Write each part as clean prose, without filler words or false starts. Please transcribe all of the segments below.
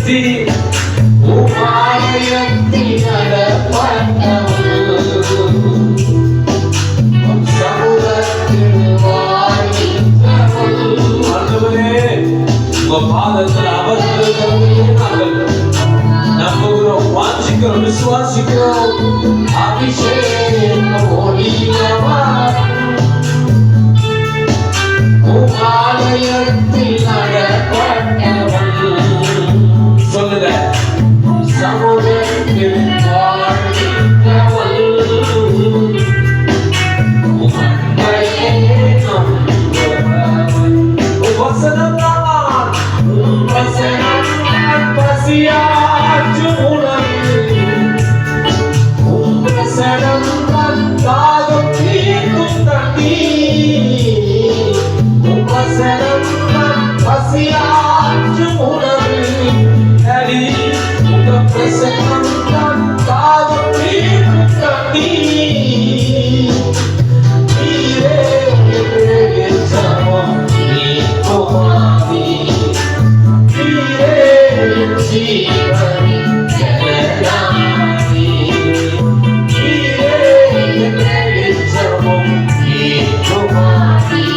சுற்றி உமாலயத்தில் நடப்பட்டவள் சமூகத்தில் வாழ்கின்றவள். ஆண்டவரே, உங்க பாதத்தில் அமர்ந்திருக்கிறவர்களே நாங்கள் நம்புகிறோம், வாஞ்சிக்கிறோம், விசுவாசிக்கிறோம். அபிஷேகம் ஒளியவர் உமாலயத்தில் நடப்பட்டவள். சொல்லுங்க, சமூகத்தில் வாழ்கின்றவள் உம்மையே நம்புகிறவள். வசனம்தான் வசனம் பசியாற்றும் உணவு, வசனம்தான் தாகம் தீர்க்கும் தண்ணீர், வசனம்தான் பசியாற்றும் உணவு. உங்க பிரசனம்தான் தாகம் தீர்க்கும் தண்ணீர். நீரே சமம் நீ குமாரி, நீரே ஜீவனி ஜனநாயகி, நீரே சமம் நீ குமாரி,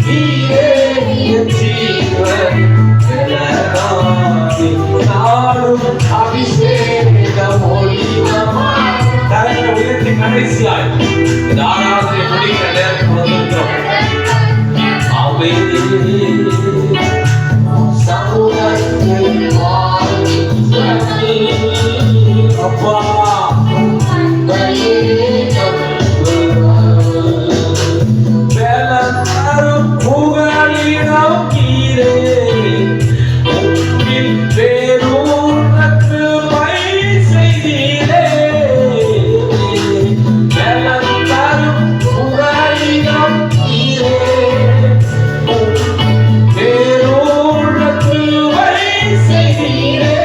நீரே ஜீவனி ஜனநாயகி. நாளும் அபிஷேகம் ஒளிவமாய். கரங்களை உயர்த்தி கடைசியாய் இந்த ஆராதனை முடிக்கிற நேரத்துக்கு வந்திருக்கிறோம். சமூகத்தில் வாழ்கின்றவள் அப்பா வேலரும் புகழிடம் கீரே உன்னில் பேரூர்க்கு மை செய்தீரே. வேலரும் புகழிடம் கீரே பேரூர்க்கு மை செய்தீரே.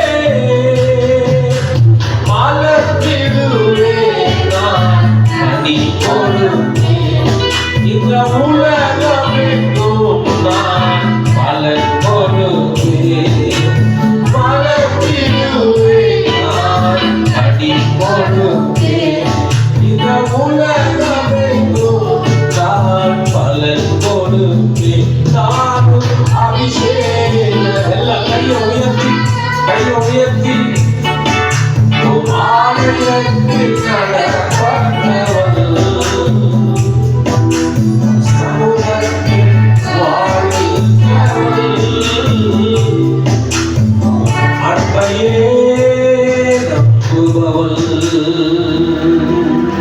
மலர்த்திடுவே நான் அடி கொடுத்தேன், இந்த உலகம் எங்கும் நான் மலர் கொடு